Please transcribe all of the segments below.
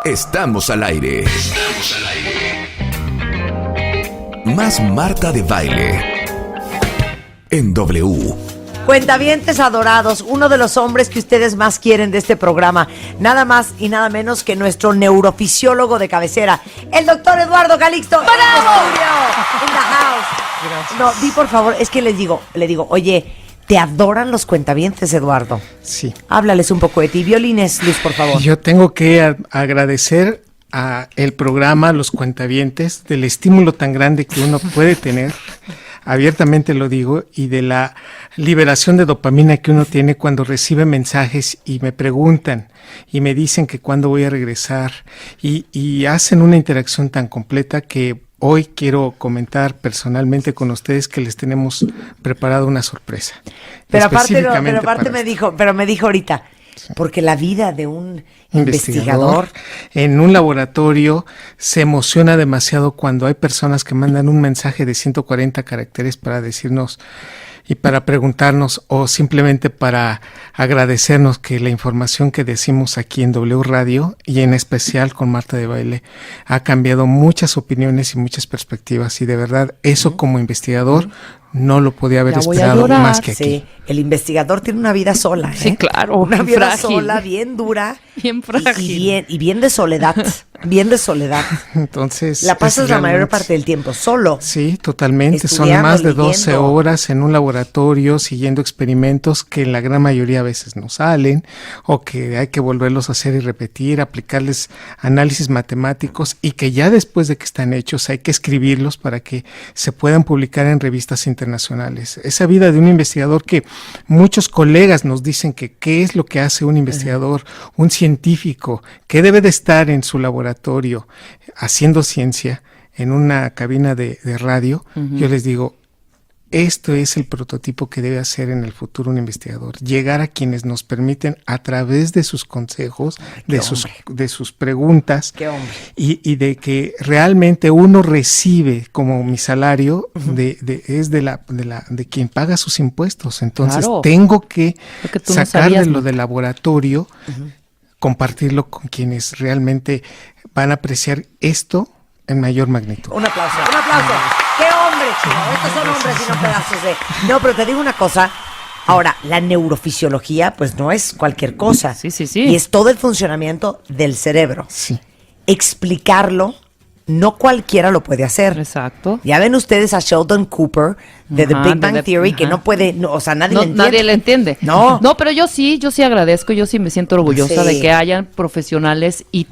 Estamos al aire. Más Marta de Baile en W. Cuentavientes adorados, uno de los hombres que ustedes más quieren de este programa, nada más y nada menos que nuestro neurofisiólogo de cabecera, el doctor Eduardo Calixto. ¡Bravo! In the house. Gracias. No, di por favor, es que le digo, oye, ¿te adoran los cuentavientes, Eduardo? Sí. Háblales un poco de ti. Violines, Luz, por favor. Yo tengo que agradecer a el programa, los cuentavientes, del estímulo tan grande que uno puede tener, abiertamente lo digo, y de la liberación de dopamina que uno tiene cuando recibe mensajes y me preguntan y me dicen que cuándo voy a regresar y hacen una interacción tan completa que hoy quiero comentar personalmente con ustedes que les tenemos preparado una sorpresa. Pero aparte me dijo ahorita, porque la vida de un investigador en un laboratorio se emociona demasiado cuando hay personas que mandan un mensaje de 140 caracteres para decirnos y para preguntarnos o simplemente para agradecernos que la información que decimos aquí en W Radio y en especial con Marta de Baile ha cambiado muchas opiniones y muchas perspectivas y de verdad eso como investigador no lo podía haber esperado más que aquí. Sí, el investigador tiene una vida sola, ¿eh? Sí, claro. Una vida frágil. sola, bien dura. Bien frágil. Y bien de soledad. Bien de soledad. Entonces. La pasas la mayor parte del tiempo solo. Sí, totalmente. Son más de 12 horas en un laboratorio siguiendo experimentos que la gran mayoría a veces no salen o que hay que volverlos a hacer y repetir, aplicarles análisis matemáticos y que ya después de que están hechos hay que escribirlos para que se puedan publicar en revistas internacionales. Esa vida de un investigador que muchos colegas nos dicen que qué es lo que hace un investigador, un científico, que debe de estar en su laboratorio haciendo ciencia en una cabina de radio. Yo les digo, esto es el prototipo que debe hacer en el futuro un investigador, llegar a quienes nos permiten a través de sus consejos, de sus preguntas y de que realmente uno recibe como mi salario de quien paga sus impuestos. Entonces tengo que sacarle lo del laboratorio, compartirlo con quienes realmente van a apreciar esto en mayor magnitud. Un aplauso. ¡Qué hombre, chico! Estos son hombres y no pedazos de... No, pero te digo una cosa. Ahora, la neurofisiología, pues no es cualquier cosa. Sí. Y es todo el funcionamiento del cerebro. Sí. Explicarlo, no cualquiera lo puede hacer. Exacto. Ya ven ustedes a Sheldon Cooper de The Big Bang Theory, que no puede, nadie le entiende. Nadie le entiende. No, pero yo sí agradezco, yo sí me siento orgullosa de que hayan profesionales y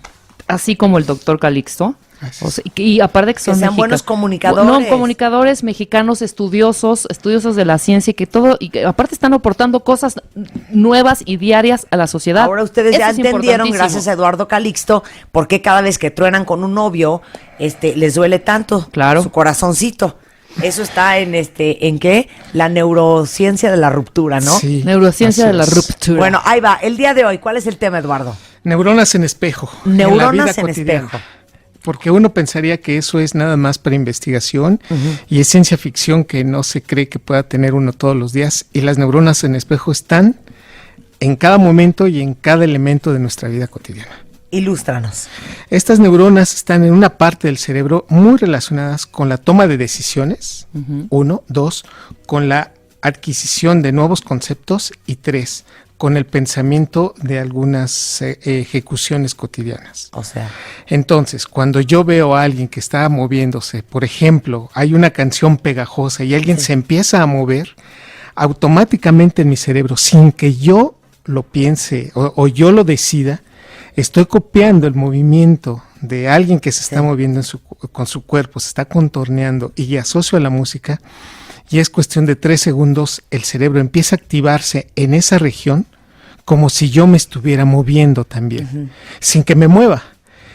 así como el doctor Calixto. O sea, y aparte que sean buenos comunicadores. No, comunicadores mexicanos, estudiosos de la ciencia y que aparte están aportando cosas nuevas y diarias a la sociedad. Ahora ustedes ya entendieron, gracias a Eduardo Calixto, por qué cada vez que truenan con un novio, les duele tanto su corazoncito. Eso está ¿en qué? La neurociencia de la ruptura, ¿no? Sí. Neurociencia de la ruptura. Bueno, ahí va. El día de hoy, ¿cuál es el tema, Eduardo? Neuronas en espejo. Neuronas en espejo. Porque uno pensaría que eso es nada más para investigación y es ciencia ficción que no se cree que pueda tener uno todos los días. Y las neuronas en espejo están en cada momento y en cada elemento de nuestra vida cotidiana. Ilústranos. Estas neuronas están en una parte del cerebro muy relacionadas con la toma de decisiones, 1, 2, con la adquisición de nuevos conceptos y 3, con el pensamiento de algunas ejecuciones cotidianas. O sea. Entonces, cuando yo veo a alguien que está moviéndose, por ejemplo, hay una canción pegajosa y alguien se empieza a mover, automáticamente en mi cerebro, sin que yo lo piense o yo lo decida, estoy copiando el movimiento de alguien que se está moviendo con su cuerpo, se está contorneando y asocio a la música. Y es cuestión de 3 segundos, el cerebro empieza a activarse en esa región como si yo me estuviera moviendo también, sin que me mueva.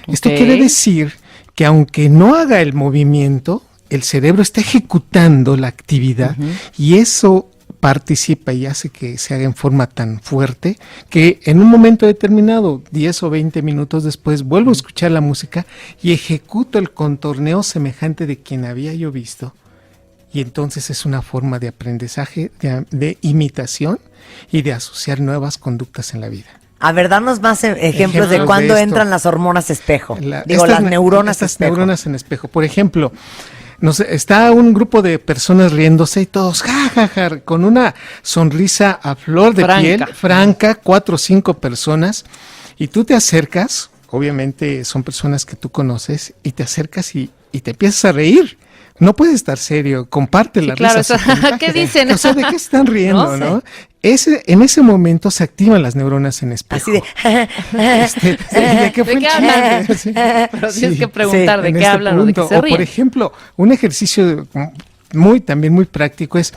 Esto quiere decir que aunque no haga el movimiento, el cerebro está ejecutando la actividad y eso participa y hace que se haga en forma tan fuerte que en un momento determinado, 10 o 20 minutos después, vuelvo a escuchar la música y ejecuto el contorneo semejante de quien había yo visto. Y entonces es una forma de aprendizaje, de imitación y de asociar nuevas conductas en la vida. A ver, danos más ejemplos de cuándo entran las hormonas espejo. Las neuronas espejo. Neuronas en espejo. Por ejemplo, está un grupo de personas riéndose y todos ja, con una sonrisa a flor de piel, franca, 4 o 5 personas, y tú te acercas, obviamente son personas que tú conoces, y te acercas y te empiezas a reír. No puedes estar serio, comparte la risa. ¿Qué dicen? O sea, ¿de qué están riendo, no? En ese momento se activan las neuronas en espejo. Así de... ¿De qué fue el hablan? Pero tienes que preguntar de qué hablan o de qué se ríen. Por ejemplo, un ejercicio también muy práctico es,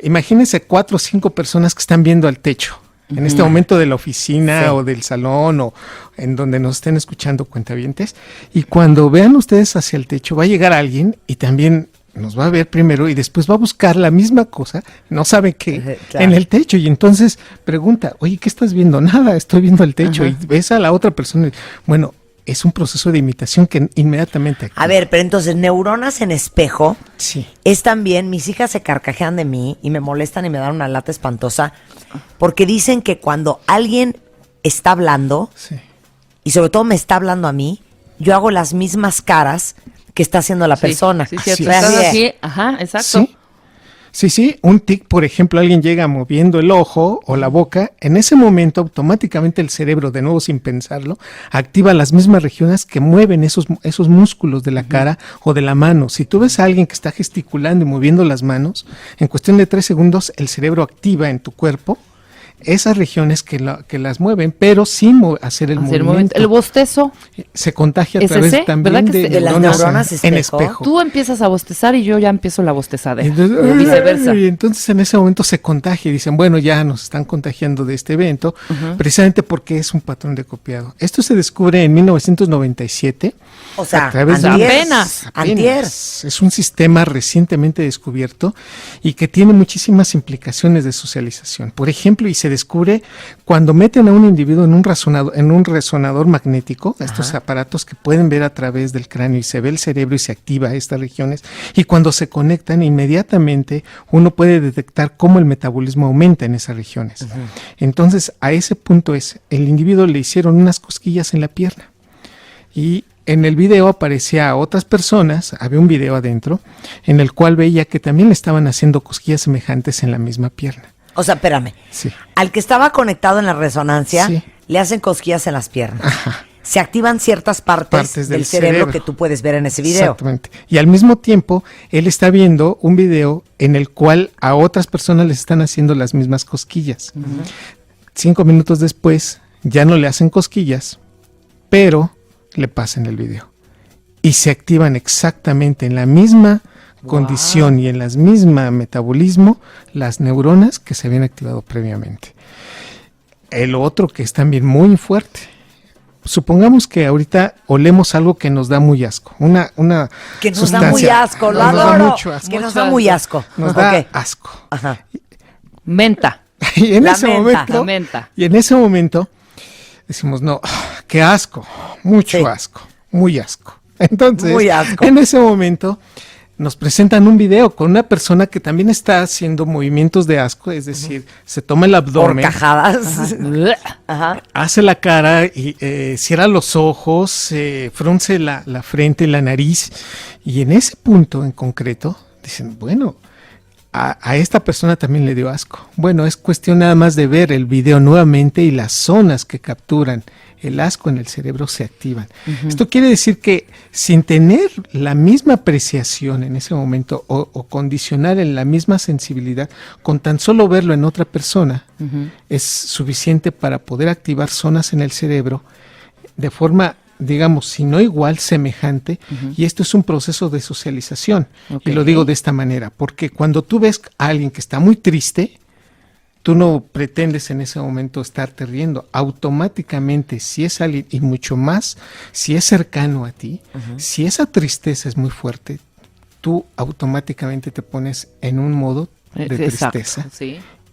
imagínense 4 o 5 personas que están viendo al techo. En este momento de la oficina o del salón o en donde nos estén escuchando cuentavientes, y cuando vean ustedes hacia el techo va a llegar alguien y también nos va a ver primero y después va a buscar la misma cosa, no sabe qué, en el techo, y entonces pregunta, oye, ¿qué estás viendo? Nada, estoy viendo el techo. Y ves a la otra persona y, bueno, es un proceso de imitación que inmediatamente activa. A ver, pero entonces, neuronas en espejo es también, mis hijas se carcajean de mí y me molestan y me dan una lata espantosa porque dicen que cuando alguien está hablando, y sobre todo me está hablando a mí, yo hago las mismas caras que está haciendo la persona. Sí, cierto. Así, ajá, exacto. Sí, un tic, por ejemplo, alguien llega moviendo el ojo o la boca, en ese momento automáticamente el cerebro, de nuevo sin pensarlo, activa las mismas regiones que mueven esos músculos de la cara o de la mano. Si tú ves a alguien que está gesticulando y moviendo las manos, en cuestión de 3 segundos el cerebro activa en tu cuerpo esas regiones que las mueven, pero sin hacer el movimiento. El bostezo se contagia a través también de las neuronas en espejo. Tú empiezas a bostezar y yo ya empiezo la bostezadera, o viceversa. Y entonces en ese momento se contagia y dicen, bueno, ya nos están contagiando de este evento, precisamente porque es un patrón de copiado. Esto se descubre en 1997. O sea, a través apenas. Es un sistema recientemente descubierto y que tiene muchísimas implicaciones de socialización. Por ejemplo, y se descubre cuando meten a un individuo en un resonador magnético, estos aparatos que pueden ver a través del cráneo, y se ve el cerebro y se activa estas regiones, y cuando se conectan inmediatamente uno puede detectar cómo el metabolismo aumenta en esas regiones. Entonces, a ese punto el individuo le hicieron unas cosquillas en la pierna, y en el video aparecía a otras personas, había un video adentro, en el cual veía que también le estaban haciendo cosquillas semejantes en la misma pierna. O sea, espérame. Al que estaba conectado en la resonancia, le hacen cosquillas en las piernas. Se activan ciertas partes del cerebro que tú puedes ver en ese video. Exactamente. Y al mismo tiempo, él está viendo un video en el cual a otras personas les están haciendo las mismas cosquillas. 5 minutos después, ya no le hacen cosquillas, pero le pasan el video. Y se activan exactamente en la misma condición y en las mismas metabolismo las neuronas que se habían activado previamente. El otro que es también muy fuerte. Supongamos que ahorita olemos algo que nos da muy asco, una que nos sustancia, da muy asco, lo adoro. Nos da mucho asco. Que nos da muy asco. Nos da asco. Menta. Y en ese momento decimos, no, qué asco, mucho asco, muy asco. Entonces, muy asco. En ese momento nos presentan un video con una persona que también está haciendo movimientos de asco, es decir, se toma el abdomen, horcajadas, hace la cara y cierra los ojos, frunce la frente y la nariz, y en ese punto en concreto dicen, bueno, a esta persona también le dio asco. Bueno, es cuestión nada más de ver el video nuevamente y las zonas que capturan el asco en el cerebro se activan. Esto quiere decir que sin tener la misma apreciación en ese momento o condicionar en la misma sensibilidad, con tan solo verlo en otra persona, es suficiente para poder activar zonas en el cerebro de forma, digamos, si no igual, semejante, y esto es un proceso de socialización. Y lo digo de esta manera, porque cuando tú ves a alguien que está muy triste, tú no pretendes en ese momento estarte riendo. Automáticamente, si es alguien, y mucho más, si es cercano a ti, si esa tristeza es muy fuerte, tú automáticamente te pones en un modo de tristeza.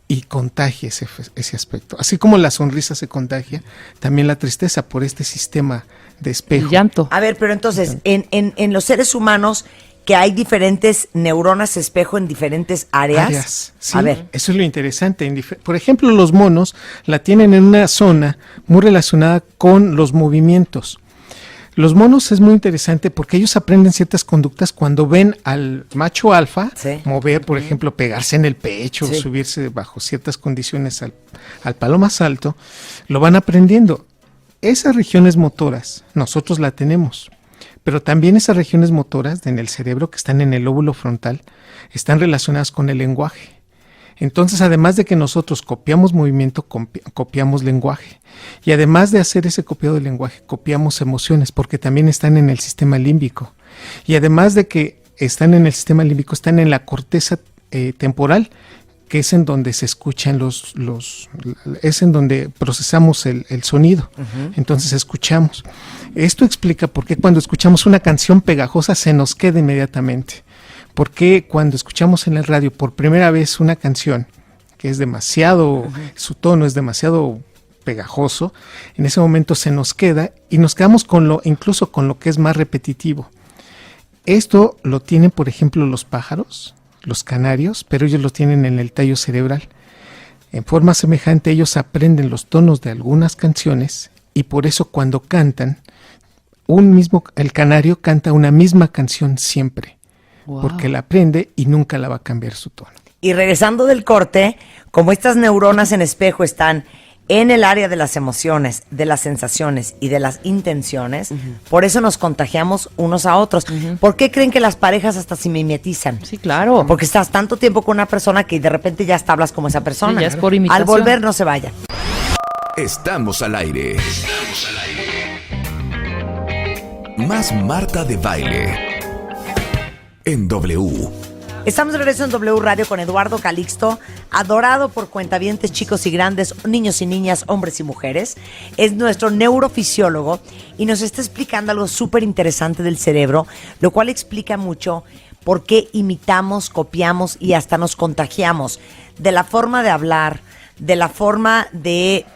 Y contagia ese aspecto. Así como la sonrisa se contagia, también la tristeza por este sistema de espejo. El llanto. A ver, pero entonces, en los seres humanos, que hay diferentes neuronas espejo en diferentes áreas. Sí, a ver. Eso es lo interesante. Por ejemplo, los monos la tienen en una zona muy relacionada con los movimientos. Los monos es muy interesante porque ellos aprenden ciertas conductas cuando ven al macho alfa mover, por ejemplo, pegarse en el pecho, subirse bajo ciertas condiciones al palo más alto, lo van aprendiendo. Esas regiones motoras nosotros la tenemos, pero también esas regiones motoras en el cerebro que están en el lóbulo frontal están relacionadas con el lenguaje. Entonces, además de que nosotros copiamos movimiento, copiamos lenguaje. Y además de hacer ese copiado del lenguaje, copiamos emociones, porque también están en el sistema límbico. Y además de que están en el sistema límbico, están en la corteza temporal, que es en donde se escuchan es en donde procesamos el sonido. Entonces escuchamos. Esto explica por qué cuando escuchamos una canción pegajosa se nos queda inmediatamente. Porque cuando escuchamos en el radio por primera vez una canción que es demasiado, su tono es demasiado pegajoso, en ese momento se nos queda y nos quedamos incluso con lo que es más repetitivo. Esto lo tienen, por ejemplo, los pájaros, los canarios, pero ellos lo tienen en el tallo cerebral. En forma semejante, ellos aprenden los tonos de algunas canciones y por eso cuando cantan, el canario canta una misma canción siempre. Wow. Porque la aprende y nunca la va a cambiar su tono. Y regresando del corte, como estas neuronas en espejo están en el área de las emociones, de las sensaciones y de las intenciones, por eso nos contagiamos unos a otros. ¿Por qué creen que las parejas hasta se mimetizan? Sí, claro. Porque estás tanto tiempo con una persona que de repente ya hasta hablas como esa persona. Sí, ya es por imitación. Al volver, no se vayan. Estamos al aire. Más Marta de Baile. En W. Estamos de regreso en W Radio con Eduardo Calixto, adorado por cuentavientes chicos y grandes, niños y niñas, hombres y mujeres. Es nuestro neurofisiólogo y nos está explicando algo súper interesante del cerebro, lo cual explica mucho por qué imitamos, copiamos y hasta nos contagiamos de la forma de hablar, de la forma de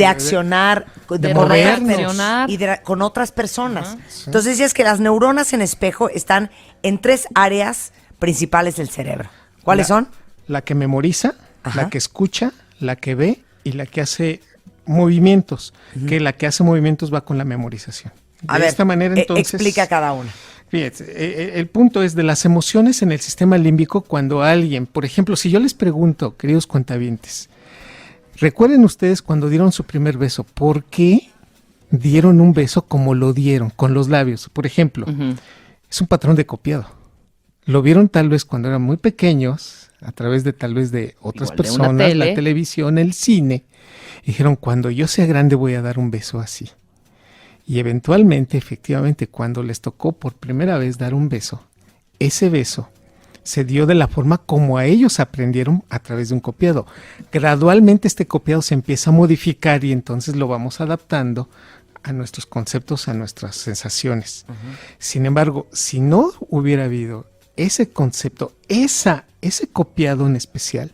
accionar, de movernos y con otras personas. Sí. Entonces decías que las neuronas en espejo están en 3 áreas principales del cerebro. ¿Cuáles son? La que memoriza, la que escucha, la que ve y la que hace movimientos. Que la que hace movimientos va con la memorización. De esta manera, entonces, explica cada una. Fíjate, el punto es de las emociones en el sistema límbico. Cuando alguien, por ejemplo, si yo les pregunto, queridos cuentavientes, recuerden ustedes cuando dieron su primer beso, ¿por qué dieron un beso como lo dieron, con los labios? Por ejemplo, es un patrón de copiado. Lo vieron tal vez cuando eran muy pequeños, a través de tal vez de otras personas, la televisión, el cine. Dijeron, cuando yo sea grande voy a dar un beso así. Y eventualmente, efectivamente, cuando les tocó por primera vez dar un beso, ese beso se dio de la forma como a ellos aprendieron a través de un copiado. Gradualmente este copiado se empieza a modificar y entonces lo vamos adaptando a nuestros conceptos, a nuestras sensaciones. Sin embargo, si no hubiera habido ese concepto, ese copiado en especial,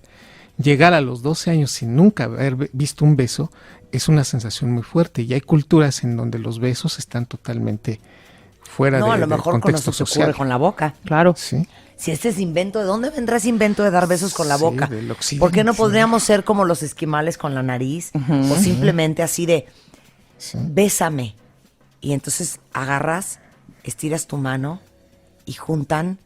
llegar a los 12 años sin nunca haber visto un beso es una sensación muy fuerte. Y hay culturas en donde los besos están totalmente fuera a lo mejor del contexto con eso social. Se ocurre con la boca. Claro. Sí. Si este es invento, ¿de dónde vendrá ese invento de dar besos con la boca? Del occidente. ¿Por qué no podríamos ser como los esquimales con la nariz? O simplemente así de, bésame. Y entonces agarras, estiras tu mano y juntan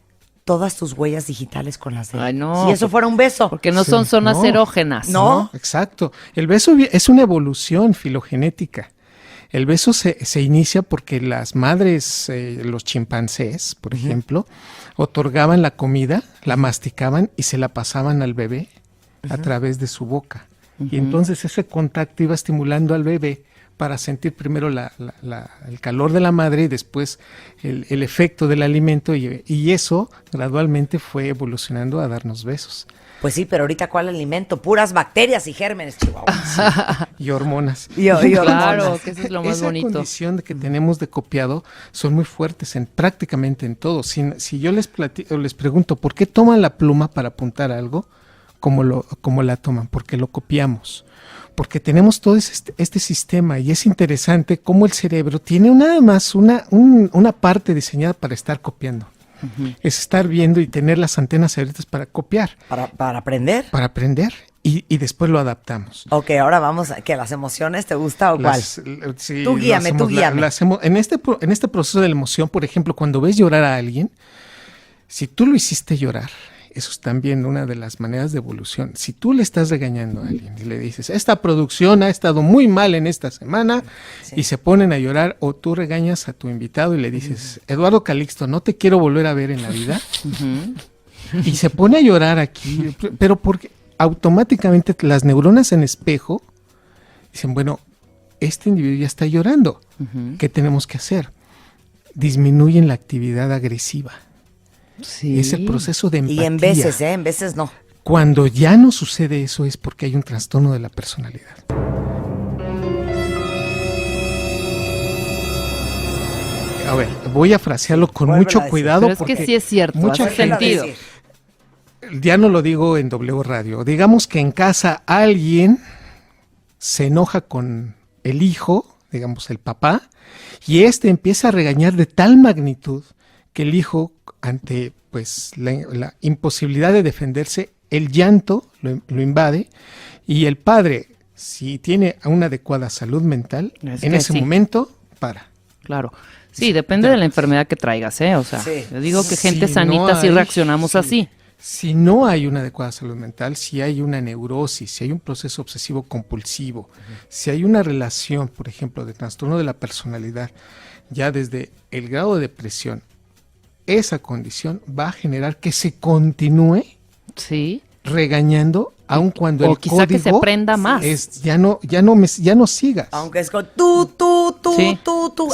todas tus huellas digitales con las de él. Ay, no. Si eso fuera un beso. Porque no son zonas erógenas. No. Exacto. El beso es una evolución filogenética. El beso se inicia porque las madres, los chimpancés, por ejemplo, otorgaban la comida, la masticaban y se la pasaban al bebé a través de su boca. Y entonces ese contacto iba estimulando al bebé para sentir primero el calor de la madre y después el efecto del alimento y eso gradualmente fue evolucionando a darnos besos. Pues sí, pero ahorita ¿cuál alimento? Puras bacterias y gérmenes, Chihuahua. Sí, y hormonas. Y hormonas. Claro, que eso es lo más Esa bonito. condición que tenemos de copiado son muy fuertes prácticamente en todo. Si yo les pregunto ¿por qué toman la pluma para apuntar algo? ¿Cómo la toman? Porque lo copiamos. porque tenemos todo este sistema y es interesante cómo el cerebro tiene nada más una parte diseñada para estar copiando. Es estar viendo y tener las antenas abiertas para copiar. ¿Para aprender? Para aprender y después lo adaptamos. Ok, ahora vamos a que las emociones, ¿te gusta o cuál? Sí, tú guíame. En este proceso de la emoción, por ejemplo, cuando ves llorar a alguien, si tú lo hiciste llorar, eso es también una de las maneras de evolución. Si tú le estás regañando a alguien y le dices, esta producción ha estado muy mal en esta semana, y se ponen a llorar, o tú regañas a tu invitado y le dices, Eduardo Calixto, no te quiero volver a ver en la vida, y se pone a llorar aquí, pero porque automáticamente las neuronas en espejo dicen, bueno, este individuo ya está llorando, ¿qué tenemos que hacer? Disminuyen la actividad agresiva. Sí. Es el proceso de empatía. Y en veces no. Cuando ya no sucede eso es porque hay un trastorno de la personalidad. A ver, voy a frasearlo con mucho cuidado. Pero es que sí es cierto, mucha hace gente, sentido. Ya no lo digo en W Radio. Digamos que en casa alguien se enoja con el hijo, digamos el papá, y empieza a regañar de tal magnitud que el hijo, ante pues la imposibilidad de defenderse, el llanto lo invade, y el padre, si tiene una adecuada salud mental, en ese momento para. Claro. Sí, depende de la enfermedad que traigas, ¿eh? O sea, yo digo que gente sanita sí reaccionamos así. Si no hay una adecuada salud mental, si hay una neurosis, si hay un proceso obsesivo compulsivo, si hay una relación, por ejemplo, de trastorno de la personalidad, ya desde el grado de depresión, esa condición va a generar que se continúe regañando, aun cuando el quizá código que se prenda más. Ya no sigas. Aunque es con tú,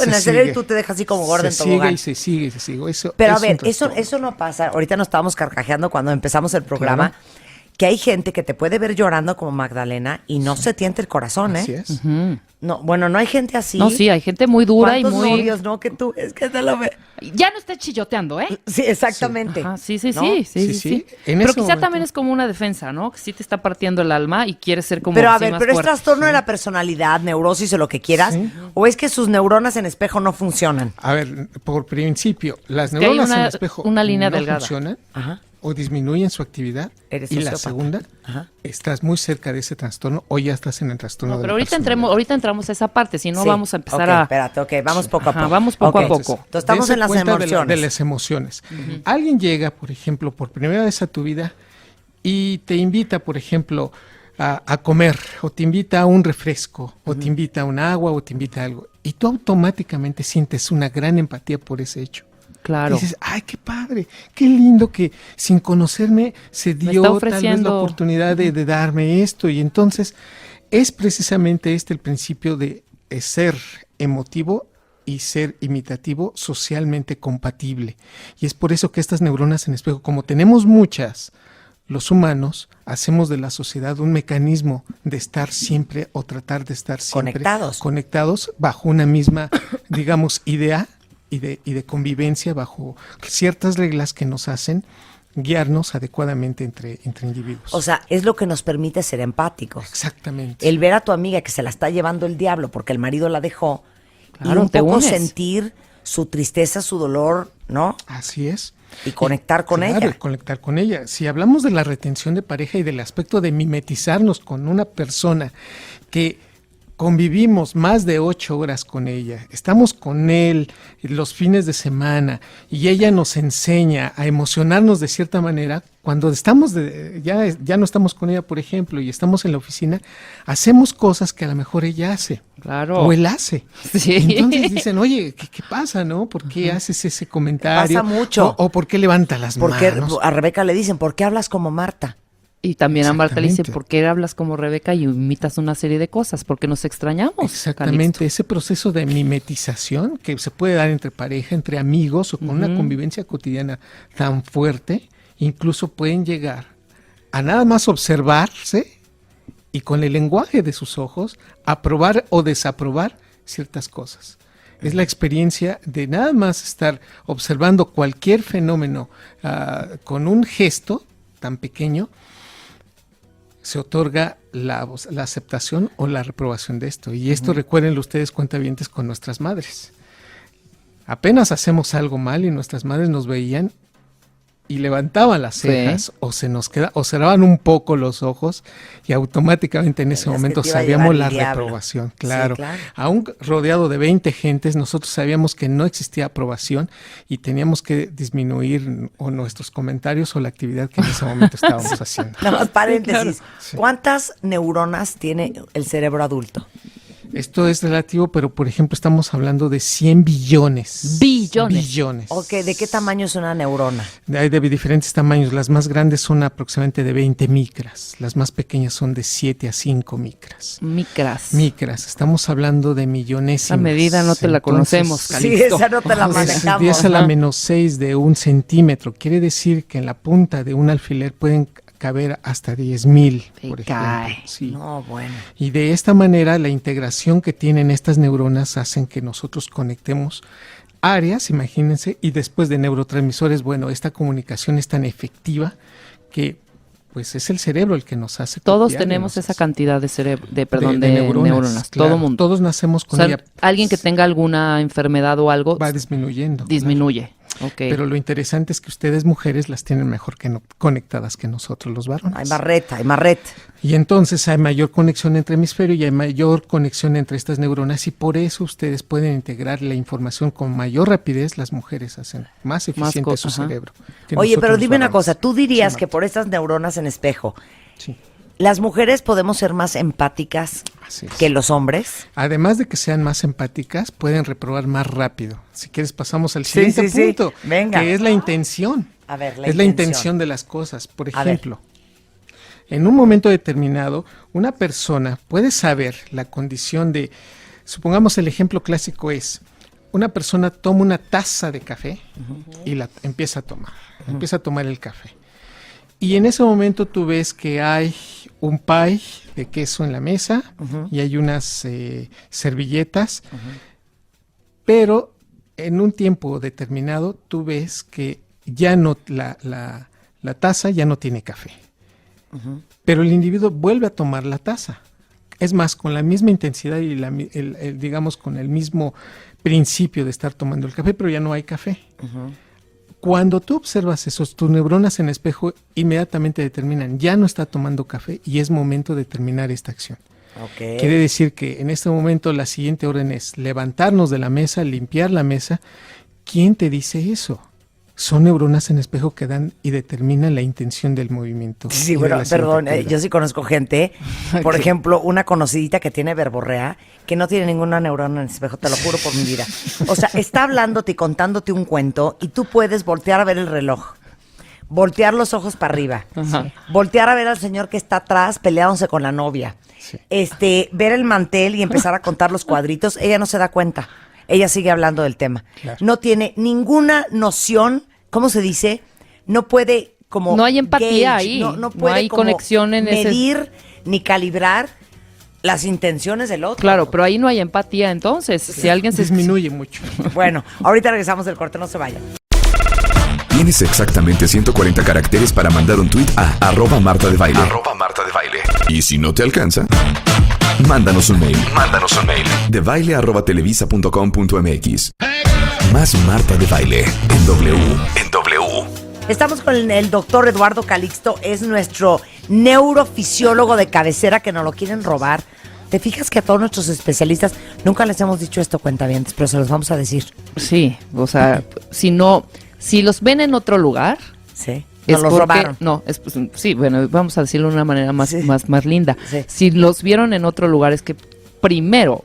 en el cerebro, y tú te dejas así como gordo en tobogán. Se sigue. Eso, pero a ver, eso no pasa. Ahorita nos estábamos carcajeando cuando empezamos el programa. Claro. Que hay gente que te puede ver llorando como Magdalena y no se tiente el corazón, ¿eh? Así es. No, bueno, no hay gente así. No, sí, hay gente muy dura y muy... ¿Cuántos novios, no? Que tú, es que te lo ve. Ya no estés chilloteando, ¿eh? Sí, exactamente. Ajá, sí. Sí. Pero quizá también es como una defensa, ¿no? Que sí te está partiendo el alma y quieres ser como pero a así ver, más pero fuerte. ¿es trastorno de la personalidad, neurosis o lo que quieras? ¿O es que sus neuronas en espejo no funcionan? A ver, por principio, las neuronas en espejo una línea no delgada. funcionan. Ajá. O disminuyen su actividad. Eres y sociópata. la segunda, estás muy cerca de ese trastorno o ya estás en el trastorno de pero la personalidad. ahorita entramos a esa parte, si no vamos a empezar a... Espérate, vamos poco a poco. Vamos poco a poco. Entonces estamos en las emociones. De las emociones. Alguien llega, por ejemplo, por primera vez a tu vida y te invita, por ejemplo, a comer, o te invita a un refresco, o te invita a un agua, o te invita a algo. Y tú automáticamente sientes una gran empatía por ese hecho. Claro. Y dices, ay, qué padre, qué lindo que sin conocerme se dio tal vez la oportunidad de darme esto. Y entonces es precisamente el principio de ser emotivo y ser imitativo, socialmente compatible. Y es por eso que estas neuronas en espejo, como tenemos muchas, los humanos hacemos de la sociedad un mecanismo de estar siempre o tratar de estar siempre conectados bajo una misma, digamos, idea y de convivencia, bajo ciertas reglas que nos hacen guiarnos adecuadamente entre individuos. O sea, es lo que nos permite ser empáticos. Exactamente. El ver a tu amiga que se la está llevando el diablo porque el marido la dejó, claro, y un poco sentir su tristeza, su dolor, ¿no? Así es. Y conectar con ella. Conectar con ella. Si hablamos de la retención de pareja y del aspecto de mimetizarnos con una persona que convivimos más de 8 horas con ella, estamos con él los fines de semana y ella nos enseña a emocionarnos de cierta manera, cuando estamos ya no estamos con ella, por ejemplo, y estamos en la oficina, hacemos cosas que a lo mejor ella hace. Claro. O él hace. Sí. Entonces dicen, oye, ¿qué pasa, no? ¿Por qué haces ese comentario? Pasa mucho. O ¿por qué levanta las manos? A Rebeca le dicen, ¿por qué hablas como Marta? Y también a Marta le dice, ¿por qué hablas como Rebeca y imitas una serie de cosas? Porque nos extrañamos. Exactamente, ese proceso de mimetización que se puede dar entre pareja, entre amigos o con una convivencia cotidiana tan fuerte, incluso pueden llegar a nada más observarse y con el lenguaje de sus ojos aprobar o desaprobar ciertas cosas. Es la experiencia de nada más estar observando cualquier fenómeno con un gesto tan pequeño. se otorga la aceptación o la reprobación de esto. Y esto recuérdenlo ustedes, cuentavientes, con nuestras madres. Apenas hacemos algo mal y nuestras madres nos veían y levantaban las cejas, o se nos o cerraban un poco los ojos, y automáticamente en ese momento sabíamos la reprobación. Claro. Sí, claro. Aún rodeado de 20 gentes, nosotros sabíamos que no existía aprobación y teníamos que disminuir o nuestros comentarios o la actividad que en ese momento estábamos haciendo. Nada más paréntesis. Sí. ¿Cuántas neuronas tiene el cerebro adulto? Esto es relativo, pero por ejemplo estamos hablando de 100 billones. Billones. Ok, ¿de qué tamaño es una neurona? Hay de diferentes tamaños. Las más grandes son aproximadamente de 20 micras. Las más pequeñas son de 7 a 5 micras. Micras. Estamos hablando de millonésimas. Esa medida no te la conocemos, Calixto. Sí, esa no te la manejamos. 10 a la menos 6 de 1 centímetro. Quiere decir que en la punta de un alfiler pueden caber hasta 10,000, por ejemplo. Sí. No, bueno. Y de esta manera la integración que tienen estas neuronas hacen que nosotros conectemos áreas, imagínense, y después de neurotransmisores, bueno, esta comunicación es tan efectiva que pues es el cerebro el que nos hace. Todos tenemos esa cantidad de neuronas. Claro, todo mundo. Todos nacemos con ella. Alguien que tenga alguna enfermedad o algo va disminuyendo. Disminuye. Okay. Pero lo interesante es que ustedes mujeres las tienen mejor conectadas que nosotros los varones. Hay más red. Y entonces hay mayor conexión entre hemisferio y hay mayor conexión entre estas neuronas, y por eso ustedes pueden integrar la información con mayor rapidez. Las mujeres hacen más eficiente su cerebro. Oye, pero dime una cosa, tú dirías que por estas neuronas en espejo, ¿las mujeres podemos ser más empáticas que los hombres? Además de que sean más empáticas, pueden reprobar más rápido. Si quieres pasamos al siguiente punto, que es la intención. A ver, la intención de las cosas. Por ejemplo, en un momento determinado, una persona puede saber la condición de, supongamos el ejemplo clásico es, una persona toma una taza de café y la empieza a tomar, empieza a tomar el café. Y en ese momento tú ves que hay un pie de queso en la mesa y hay unas servilletas, pero en un tiempo determinado tú ves que ya no la taza ya no tiene café. Pero el individuo vuelve a tomar la taza. Es más, con la misma intensidad y digamos con el mismo principio de estar tomando el café, pero ya no hay café. Cuando tú observas eso, tus neuronas en espejo inmediatamente determinan, ya no está tomando café y es momento de terminar esta acción. Quiere decir que en este momento la siguiente orden es levantarnos de la mesa, limpiar la mesa. ¿Quién te dice eso? Son neuronas en espejo que dan y determinan la intención del movimiento. Sí, bueno, perdón, yo sí conozco gente, por ejemplo, una conocidita que tiene verborrea, que no tiene ninguna neurona en espejo, te lo juro por mi vida. O sea, está hablándote y contándote un cuento y tú puedes voltear a ver el reloj, voltear los ojos para arriba, voltear a ver al señor que está atrás peleándose con la novia, ver el mantel y empezar a contar los cuadritos. Ella no se da cuenta. Ella sigue hablando del tema. Claro. No tiene ninguna noción, ¿cómo se dice? No puede como... No hay empatía ahí. No puede hay como conexión en medir ni calibrar las intenciones del otro. Claro, pero ahí no hay empatía entonces. Si alguien se... Disminuye mucho. Bueno, ahorita regresamos del corte, no se vayan. Tienes exactamente 140 caracteres para mandar un tuit a @Marta de Baile. @MartaDeBaile. Y si no te alcanza... Mándanos un mail. debaile@televisa.com.mx. Más Marta de Baile en W. Estamos con el doctor Eduardo Calixto, es nuestro neurofisiólogo de cabecera, que nos lo quieren robar. ¿Te fijas que a todos nuestros especialistas nunca les hemos dicho esto, cuentavientes, pero se los vamos a decir? Sí, o sea, si los ven en otro lugar... Sí. Nos los robaron. No, sí, bueno, vamos a decirlo de una manera más linda. Sí. Si los vieron en otro lugar es que primero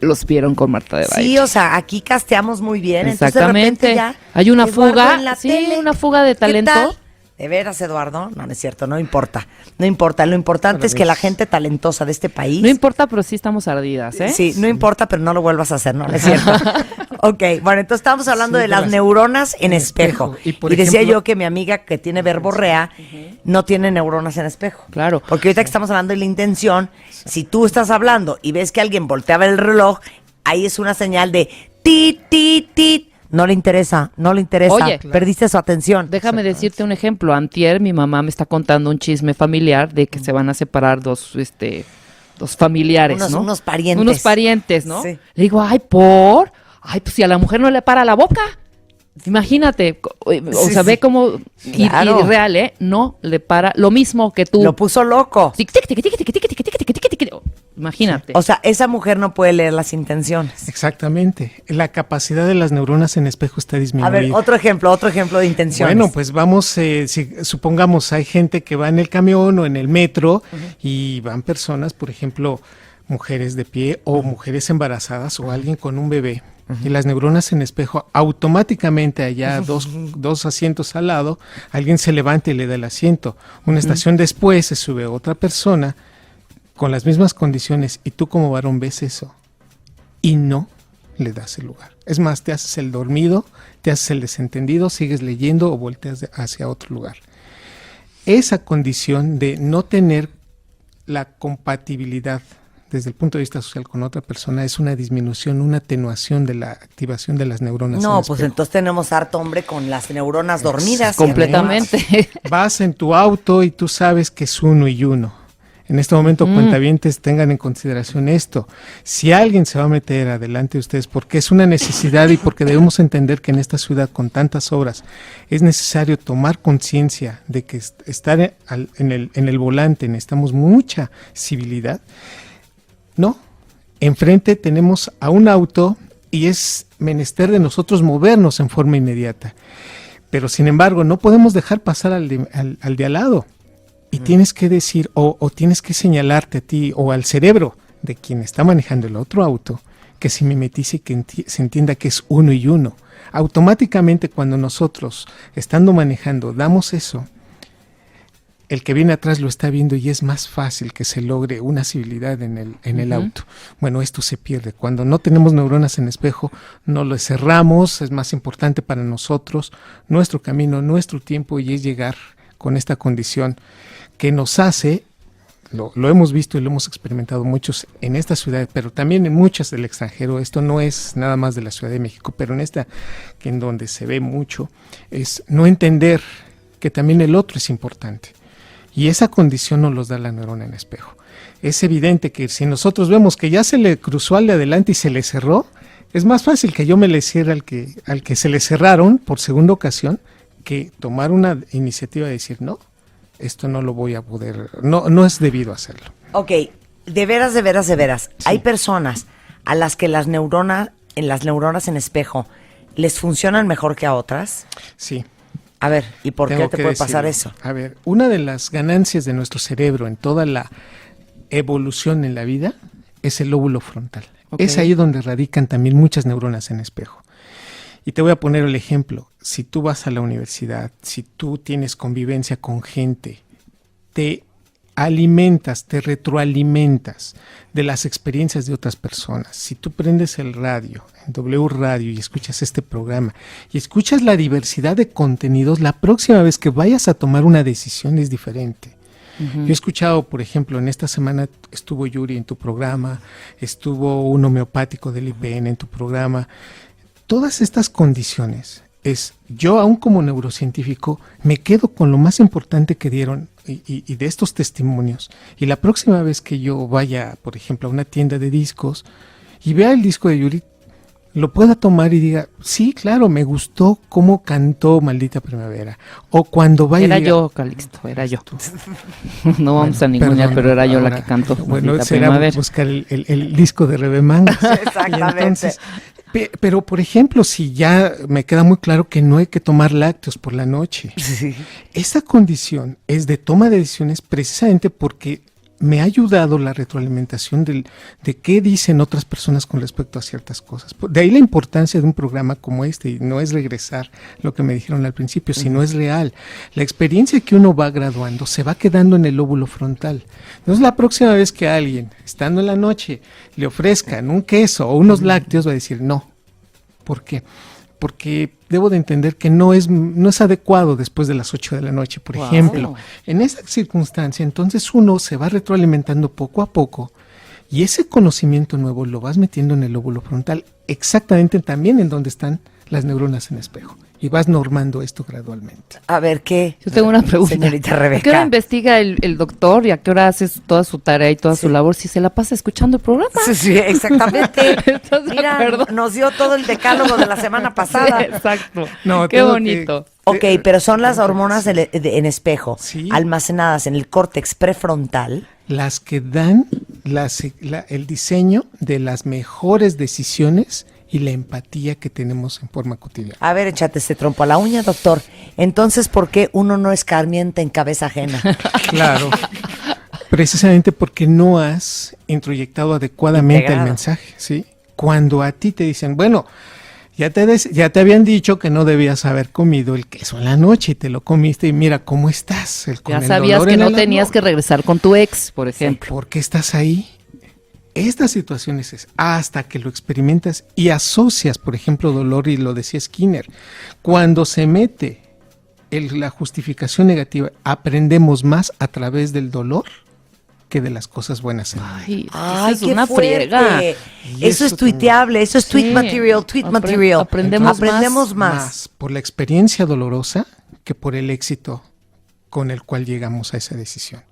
los vieron con Marta de Baile. Sí, o sea, aquí casteamos muy bien. Exactamente. Entonces de repente ya hay una fuga, una fuga de talento. ¿Qué tal? ¿De veras, Eduardo? No, no es cierto, no importa. No importa, lo importante es que la gente talentosa de este país... No importa, pero sí estamos ardidas, ¿eh? Sí, no importa, pero no lo vuelvas a hacer, no es cierto. Ok, bueno, entonces estábamos hablando de las neuronas en espejo. Y decía yo que mi amiga que tiene verborrea no tiene neuronas en espejo. Claro. Porque ahorita que estamos hablando de la intención, si tú estás hablando y ves que alguien voltea a ver el reloj, ahí es una señal de tit, tit, tit. No le interesa. Oye, perdiste su atención. Déjame decirte un ejemplo. Antier mi mamá me está contando un chisme familiar de que se van a separar dos familiares, ¿no? Unos parientes. Unos parientes, ¿no? Sí. Le digo, pues si a la mujer no le para la boca. Imagínate, ve cómo Claro. y real, ¿eh? No le para lo mismo que tú. Lo puso loco. Tic, tic, tic, tic, tic, tic, tic, tic, tic, tic, tic. Imagínate. O sea, esa mujer no puede leer las intenciones. Exactamente. La capacidad de las neuronas en espejo está disminuida. A ver, otro ejemplo de intenciones. Bueno, pues vamos, si supongamos hay gente que va en el camión o en el metro y van personas, por ejemplo, mujeres de pie o mujeres embarazadas o alguien con un bebé. Y las neuronas en espejo, automáticamente allá dos asientos al lado, alguien se levanta y le da el asiento. Una estación después se sube otra persona con las mismas condiciones y tú como varón ves eso y no le das el lugar. Es más, te haces el dormido, te haces el desentendido, sigues leyendo o volteas hacia otro lugar. Esa condición de no tener la compatibilidad desde el punto de vista social con otra persona es una disminución, una atenuación de la activación de las neuronas. No, pues entonces tenemos harto hombre con las neuronas dormidas. Completamente. Vas en tu auto y tú sabes que es uno y uno. En este momento, cuentavientes, tengan en consideración esto. Si alguien se va a meter adelante de ustedes, porque es una necesidad y porque debemos entender que en esta ciudad con tantas obras es necesario tomar conciencia de que estar en el volante necesitamos mucha civilidad. No, enfrente tenemos a un auto y es menester de nosotros movernos en forma inmediata. Pero sin embargo, no podemos dejar pasar al de al lado. Y tienes que decir, o tienes que señalarte a ti o al cerebro de quien está manejando el otro auto, que se mimetice y que se entienda que es uno y uno. Automáticamente cuando nosotros, estando manejando, damos eso, el que viene atrás lo está viendo y es más fácil que se logre una civilidad en el auto. Bueno, esto se pierde. Cuando no tenemos neuronas en espejo, no lo cerramos, es más importante para nosotros, nuestro camino, nuestro tiempo, y es llegar con esta condición que nos hace, lo hemos visto y lo hemos experimentado muchos en esta ciudad, pero también en muchas del extranjero. Esto no es nada más de la Ciudad de México, pero en esta, que en donde se ve mucho, es no entender que también el otro es importante. Y esa condición nos los da la neurona en espejo. Es evidente que si nosotros vemos que ya se le cruzó al de adelante y se le cerró, es más fácil que yo me le cierre al que se le cerraron por segunda ocasión que tomar una iniciativa de decir, no, esto no lo voy a poder, no es debido hacerlo. Ok, de veras. Sí. Hay personas a las que las neuronas en espejo les funcionan mejor que a otras. Sí. A ver, ¿y por Tengo qué te que puede pasar decirlo. eso? A ver, una de las ganancias de nuestro cerebro en toda la evolución en la vida es el lóbulo frontal. Ok. Es ahí donde radican también muchas neuronas en espejo. Y te voy a poner el ejemplo. Si tú vas a la universidad, si tú tienes convivencia con gente, te alimentas, te retroalimentas de las experiencias de otras personas. Si tú prendes el radio, en W Radio, y escuchas este programa, y escuchas la diversidad de contenidos, la próxima vez que vayas a tomar una decisión es diferente. Yo he escuchado, por ejemplo, en esta semana estuvo Yuri en tu programa, estuvo un homeopático del IPN en tu programa. Todas estas condiciones yo aún como neurocientífico me quedo con lo más importante que dieron y de estos testimonios, y la próxima vez que yo vaya, por ejemplo, a una tienda de discos y vea el disco de Yuri, lo pueda tomar y diga, sí, claro, me gustó cómo cantó Maldita Primavera, o cuando vaya Era y diga, yo, Calixto, era yo. No vamos a ningunear, pero era yo la que cantó. Bueno, Maldita será Primavera. buscar el disco de Rebe Mangas. Exactamente. Entonces, pero, por ejemplo, si ya me queda muy claro que no hay que tomar lácteos por la noche, esa condición es de toma de decisiones precisamente porque me ha ayudado la retroalimentación de qué dicen otras personas con respecto a ciertas cosas. De ahí la importancia de un programa como este, y no es regresar lo que me dijeron al principio, sino es real. La experiencia que uno va graduando se va quedando en el lóbulo frontal. Entonces la próxima vez que alguien, estando en la noche, le ofrezcan un queso o unos lácteos, va a decir no. ¿Por qué? Porque debo de entender que no es adecuado después de las 8 de la noche, por ejemplo. En esa circunstancia, entonces uno se va retroalimentando poco a poco y ese conocimiento nuevo lo vas metiendo en el lóbulo frontal, exactamente también en donde están las neuronas en espejo. Y vas normando esto gradualmente. A ver, ¿qué? Yo tengo una pregunta. Señorita Rebeca. ¿A qué hora investiga el doctor y a qué hora haces toda su tarea y toda su labor si se la pasa escuchando el programa? Sí, exactamente. ¿Estás de acuerdo? Nos dio todo el decálogo de la semana pasada. Sí, exacto. No, qué bonito. Ok, pero son las hormonas en espejo, Sí. almacenadas en el córtex prefrontal. Las que dan el diseño de las mejores decisiones y la empatía que tenemos en forma cotidiana. A ver, échate este trompo a la uña, doctor. Entonces, ¿por qué uno no escarmienta en cabeza ajena? Claro. Precisamente porque no has introyectado adecuadamente Integrado. el mensaje, ¿sí? Cuando a ti te dicen, bueno, ya te habían dicho que no debías haber comido el queso en la noche y te lo comiste y mira cómo estás. Con Ya el sabías dolor que en no el tenías amor. que regresar con tu ex, por ejemplo. ¿Por qué estás ahí? Estas situaciones es hasta que lo experimentas y asocias, por ejemplo, dolor, y lo decía Skinner, cuando se mete la justificación negativa, aprendemos más a través del dolor que de las cosas buenas en la vida. Ay, es qué una fuerte. friega. Y Eso es eso tuiteable, eso es tweet Sí. material. Aprendemos más. Por la experiencia dolorosa que por el éxito con el cual llegamos a esa decisión.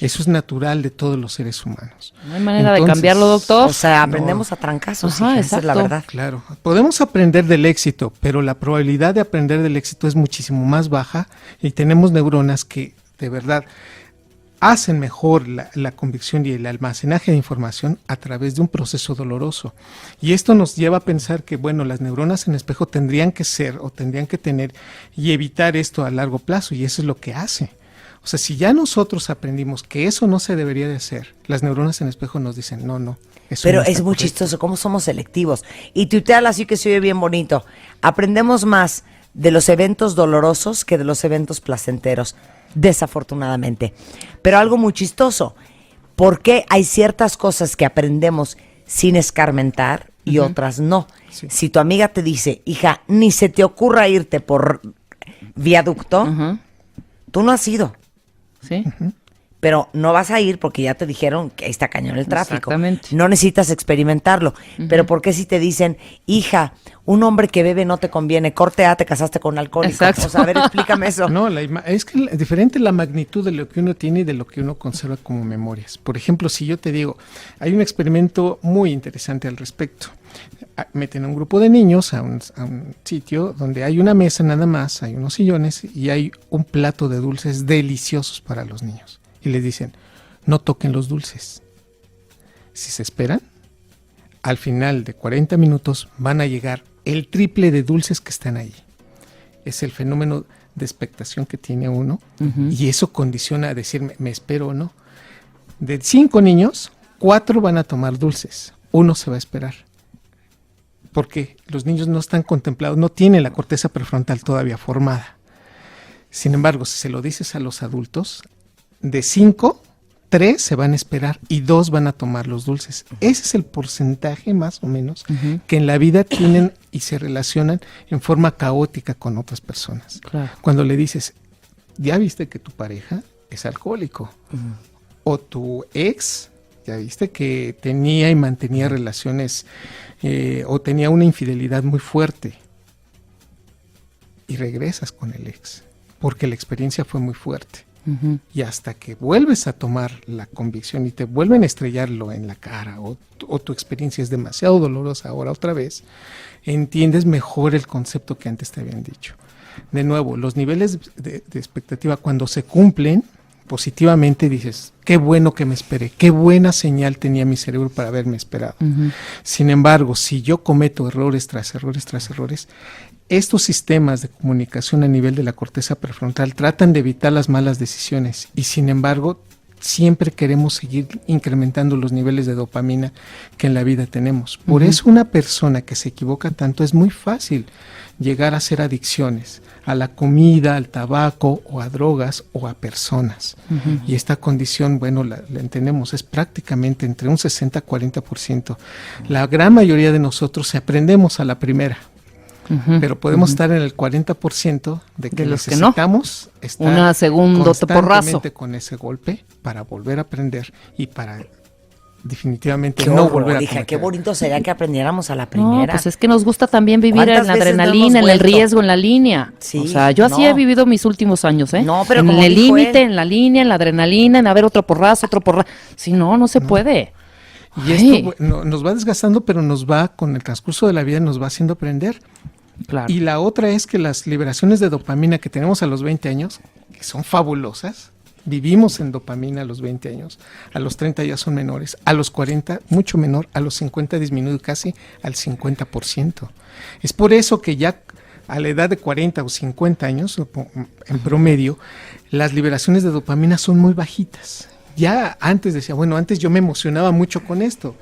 Eso es natural de todos los seres humanos. No hay manera de Entonces, cambiarlo, doctor. O sea, aprendemos a trancazos, Ajá, hija, esa es la exacto. verdad. Claro, podemos aprender del éxito, pero la probabilidad de aprender del éxito es muchísimo más baja y tenemos neuronas que de verdad hacen mejor la convicción y el almacenaje de información a través de un proceso doloroso. Y esto nos lleva a pensar que, bueno, las neuronas en espejo tendrían que ser o tendrían que tener y evitar esto a largo plazo, y eso es lo que hace. O sea, si ya nosotros aprendimos que eso no se debería de hacer, las neuronas en espejo nos dicen, no. Eso Pero no está es muy correcto. chistoso cómo somos selectivos. Y tuiteala así que se oye bien bonito. Aprendemos más de los eventos dolorosos que de los eventos placenteros, desafortunadamente. Pero algo muy chistoso, ¿por qué hay ciertas cosas que aprendemos sin escarmentar y otras no? Sí. Si tu amiga te dice, hija, ni se te ocurra irte por viaducto, Ajá. tú no has ido. Sí. Pero no vas a ir porque ya te dijeron que ahí está cañón el tráfico. Exactamente. No necesitas experimentarlo. Pero ¿por qué si te dicen, hija, un hombre que bebe no te conviene, corte A, te casaste con un alcohólico? Exacto. O sea, a ver, explícame eso. No, es que es diferente la magnitud de lo que uno tiene y de lo que uno conserva como memorias. Por ejemplo, si yo te digo, hay un experimento muy interesante al respecto. Meten a un grupo de niños a un sitio donde hay una mesa nada más, hay unos sillones y hay un plato de dulces deliciosos para los niños. Y les dicen, no toquen los dulces. Si se esperan, al final de 40 minutos van a llegar el triple de dulces que están ahí. Es el fenómeno de expectación que tiene uno y eso condiciona a decir, me espero o no. De 5 niños, 4 van a tomar dulces, 1 se va a esperar. Porque los niños no están contemplados, no tienen la corteza prefrontal todavía formada. Sin embargo, si se lo dices a los adultos, de 5, 3 se van a esperar y 2 van a tomar los dulces. Ese es el porcentaje más o menos que en la vida tienen y se relacionan en forma caótica con otras personas. Claro. Cuando le dices, ya viste que tu pareja es alcohólico o tu ex, ya viste que tenía y mantenía relaciones o tenía una infidelidad muy fuerte y regresas con el ex porque la experiencia fue muy fuerte. Y hasta que vuelves a tomar la convicción y te vuelven a estrellarlo en la cara o tu experiencia es demasiado dolorosa ahora otra vez, entiendes mejor el concepto que antes te habían dicho. De nuevo, los niveles de expectativa cuando se cumplen positivamente dices, qué bueno que me esperé, qué buena señal tenía mi cerebro para haberme esperado. Sin embargo, si yo cometo errores tras errores tras errores, estos sistemas de comunicación a nivel de la corteza prefrontal tratan de evitar las malas decisiones y sin embargo siempre queremos seguir incrementando los niveles de dopamina que en la vida tenemos. Por eso una persona que se equivoca tanto es muy fácil llegar a hacer adicciones a la comida, al tabaco o a drogas o a personas. Y esta condición, bueno, la entendemos, es prácticamente entre un 60 a 40%. La gran mayoría de nosotros aprendemos a la primera. Pero podemos estar en el 40% de que los que necesitamos estar una segundo porrazo constantemente con ese golpe para volver a aprender y para definitivamente no volver a hija, cometer. qué bonito sería que aprendiéramos a la primera. No, pues es que nos gusta también vivir en ¿Cuántas la veces no adrenalina, hemos en el vuelto? riesgo, en la línea. Sí, o sea, yo así no. he vivido mis últimos años, ¿eh? No, pero en como el dijo límite, él. en la línea, en la adrenalina, en a ver otro porrazo. Si no se puede. Y Ay. esto nos va desgastando, pero nos va, con el transcurso de la vida, nos va haciendo aprender. Claro. Y la otra es que las liberaciones de dopamina que tenemos a los 20 años, que son fabulosas, vivimos en dopamina a los 20 años, a los 30 ya son menores, a los 40 mucho menor, a los 50 disminuye casi al 50%. Es por eso que ya a la edad de 40 o 50 años, en promedio, las liberaciones de dopamina son muy bajitas. Ya antes decía, bueno, antes yo me emocionaba mucho con esto,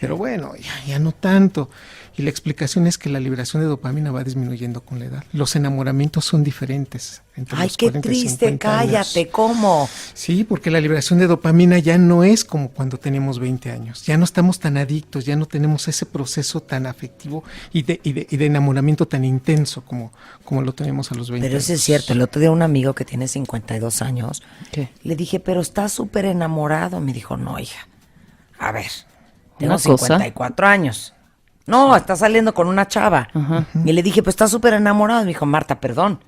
pero bueno, ya no tanto. Y la explicación es que la liberación de dopamina va disminuyendo con la edad. Los enamoramientos son diferentes. Ay, qué triste, cállate, ¿cómo? Sí, porque la liberación de dopamina ya no es como cuando teníamos 20 años. Ya no estamos tan adictos, ya no tenemos ese proceso tan afectivo y de enamoramiento tan intenso como lo teníamos a los 20 Pero años. eso es cierto. El otro día un amigo que tiene 52 años, ¿Qué? le dije, pero estás súper enamorado. Me dijo, no, hija, a ver, tengo Una cosa. 54 años. No, está saliendo con una chava. Y le dije, pues estás súper enamorado. Me dijo, Marta, perdón,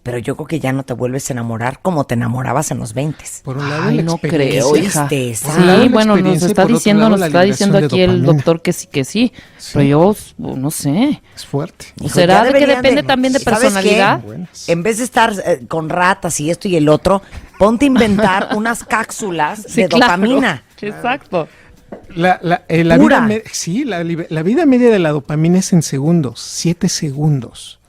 pero yo creo que ya no te vuelves a enamorar como te enamorabas en los 20. Por un lado, Ay, la no experiencia. creo, Qué hija. tristeza. Por un lado, Sí, la bueno, nos experiencia y está por otro diciendo, lado, nos la está diciendo liberación aquí de el dopamina. doctor que sí. Pero yo no sé. Es fuerte. Hijo, ¿Será ya de que deberían depende también de ¿sabes personalidad? qué? Buenas. En vez de estar con ratas y esto y el otro, ponte a inventar unas cápsulas de dopamina. Exacto. La Pura. la vida media de la dopamina es en segundos, 7 segundos.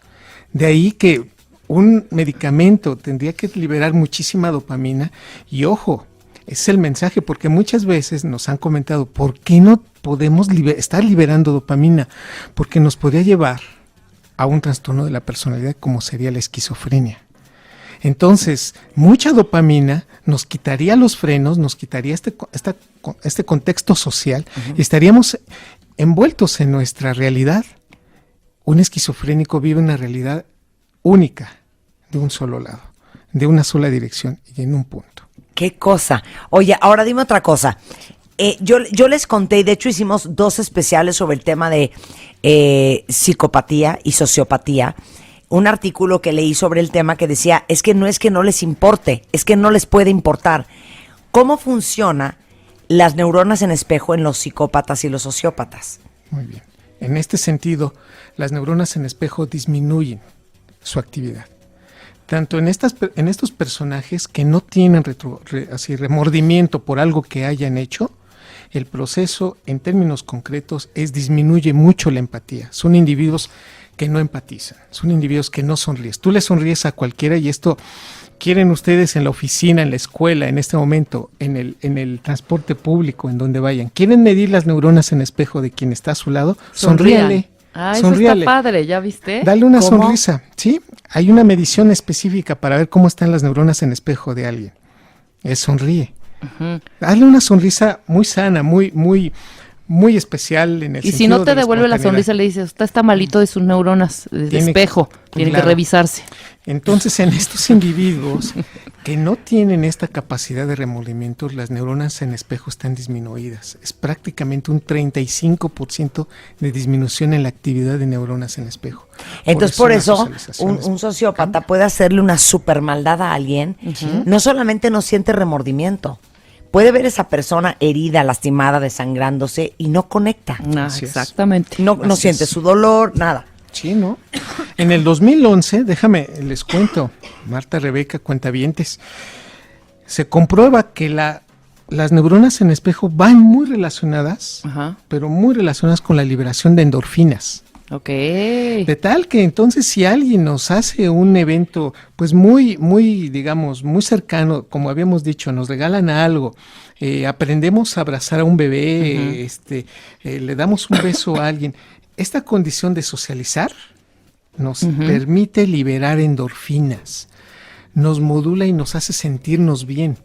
De ahí que un medicamento tendría que liberar muchísima dopamina. Y ojo, es el mensaje, porque muchas veces nos han comentado, ¿por qué no podemos estar liberando dopamina? Porque nos podría llevar a un trastorno de la personalidad como sería la esquizofrenia. Entonces, mucha dopamina nos quitaría los frenos, nos quitaría este contexto social y estaríamos envueltos en nuestra realidad. Un esquizofrénico vive una realidad única, de un solo lado, de una sola dirección y en un punto. Qué cosa. Oye, ahora dime otra cosa. Yo les conté, y de hecho hicimos 2 especiales sobre el tema de psicopatía y sociopatía. Un artículo que leí sobre el tema que decía, es que no les importe, es que no les puede importar. ¿Cómo funciona las neuronas en espejo en los psicópatas y los sociópatas? Muy bien. En este sentido, las neuronas en espejo disminuyen su actividad. Tanto en estos personajes que no tienen remordimiento por algo que hayan hecho, el proceso en términos concretos disminuye mucho la empatía. Son individuos que no empatizan, son individuos que no sonríes. Tú le sonríes a cualquiera y esto quieren ustedes en la oficina, en la escuela, en este momento, en el transporte público, en donde vayan. ¿Quieren medir las neuronas en espejo de quien está a su lado? Sonríale. Ah, eso está padre, ¿ya viste? Dale una ¿Cómo? sonrisa, ¿sí? Hay una medición específica para ver cómo están las neuronas en espejo de alguien. Sonríe. Dale una sonrisa muy sana, muy especial en el Y sentido si no te de devuelve la espontaneidad. sonrisa, le dices, usted está malito de sus neuronas de Tiene- espejo, tiene claro. que revisarse. Entonces, en estos individuos que no tienen esta capacidad de remordimiento, las neuronas en espejo están disminuidas. Es prácticamente un 35% de disminución en la actividad de neuronas en espejo. Entonces, por la eso, socialización un sociópata puede hacerle una super maldad a alguien. No solamente no siente remordimiento, puede ver a esa persona herida, lastimada, desangrándose y no conecta. Así es. Exactamente. No Así siente es. su dolor, nada. Sí, ¿no? En el 2011, les cuento, Marta, Rebeca, cuentavientes, se comprueba que las neuronas en espejo van muy relacionadas, Ajá. pero muy relacionadas con la liberación de endorfinas. Ok. De tal que entonces si alguien nos hace un evento pues muy, digamos, muy cercano, como habíamos dicho, nos regalan algo, aprendemos a abrazar a un bebé, le damos un beso a alguien, esta condición de socializar nos permite liberar endorfinas, nos modula y nos hace sentirnos bien.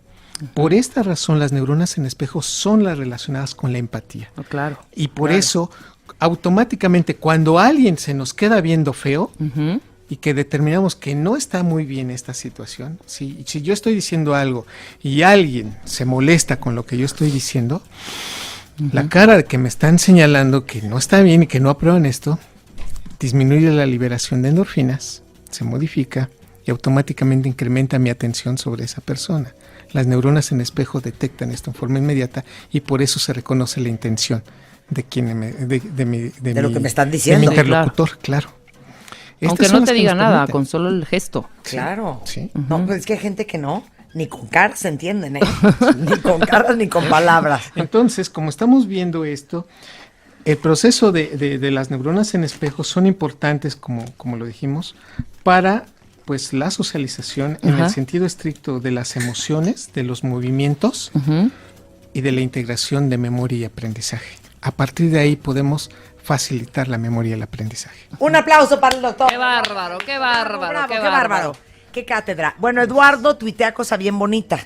Por esta razón las neuronas en espejo son las relacionadas con la empatía. Oh, claro. Y por eso, automáticamente, cuando alguien se nos queda viendo feo y que determinamos que no está muy bien esta situación, si yo estoy diciendo algo y alguien se molesta con lo que yo estoy diciendo, La cara de que me están señalando que no está bien y que no aprueban esto, disminuye la liberación de endorfinas, se modifica y automáticamente incrementa mi atención sobre esa persona. Las neuronas en espejo detectan esto en forma inmediata y por eso se reconoce la intención de quien de lo que me están diciendo. de mi interlocutor, claro. Aunque no te diga nada, con solo el gesto. Claro. Sí. No, pues es que hay gente que no, ni con caras se entienden, ¿eh? Ni con caras ni con palabras. Entonces, como estamos viendo esto, el proceso de las neuronas en espejo son importantes, como lo dijimos, para pues la socialización en el sentido estricto de las emociones, de los movimientos y de la integración de memoria y aprendizaje. A partir de ahí podemos facilitar la memoria y el aprendizaje. Un aplauso para el doctor. ¡Qué bárbaro, qué bárbaro, Bravo, qué bárbaro! ¡Qué cátedra! Bueno, Eduardo tuitea cosa bien bonita.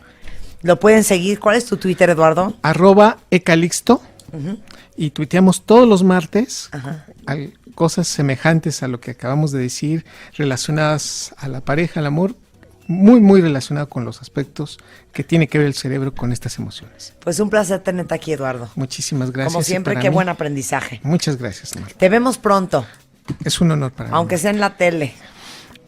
Lo pueden seguir. ¿Cuál es tu Twitter, Eduardo? @ecalixto. Y tuiteamos todos los martes cosas semejantes a lo que acabamos de decir, relacionadas a la pareja, al amor, muy, muy relacionado con los aspectos que tiene que ver el cerebro con estas emociones. Pues un placer tenerte aquí, Eduardo. Muchísimas gracias. Como siempre, qué buen aprendizaje. Muchas gracias, Marta. Te vemos pronto. Es un honor para mí. Aunque sea en la tele.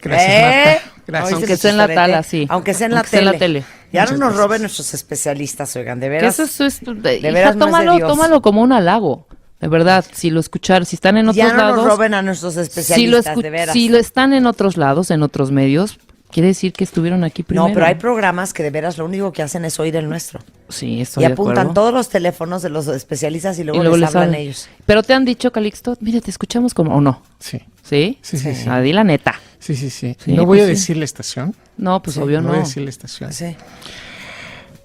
Gracias, Marta. Gracias. Aunque sea en la tala, sí. Aunque sea en la Aunque sea en la tele. tele. Ya Muchas no nos gracias. roben nuestros especialistas, oigan, de Que veras. eso es de hija, veras no es de Dios. tómalo como un halago. De verdad, si lo escuchar, si están en otros Ya no lados. nos roben a nuestros especialistas, de veras. Si lo están en otros lados, en otros medios, quiere decir que estuvieron aquí primero. No, pero hay programas que de veras lo único que hacen es oír el nuestro. Sí, estoy Y de apuntan acuerdo. todos los teléfonos de los especialistas y luego, Y luego les hablan hablan. ellos. Pero te han dicho, Calixto, mire, te escuchamos como, o no. Sí. ¿Sí? Sí, sí, sí. Ah, di la neta. Sí. Sí, No voy pues a sí. decir la estación. No, pues obvio No no. voy a decir la estación. Sí.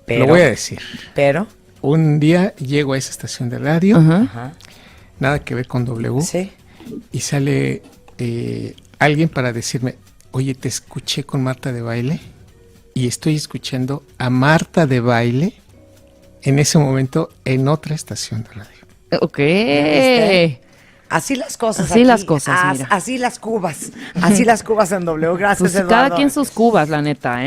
Lo voy a decir. Pero. Un día llego a esa estación de radio, Ajá. Ajá. nada que ver con W, Sí. y sale alguien para decirme, oye, te escuché con Marta de Baile y estoy escuchando a Marta de Baile en ese momento en otra estación de radio. Ok. ¿Viste? Así las cosas. Así aquí. las cosas, mira. Así las cubas. Así las cubas en W. Gracias, Pues Eduardo. cada quien sus cubas, la neta, ¿eh?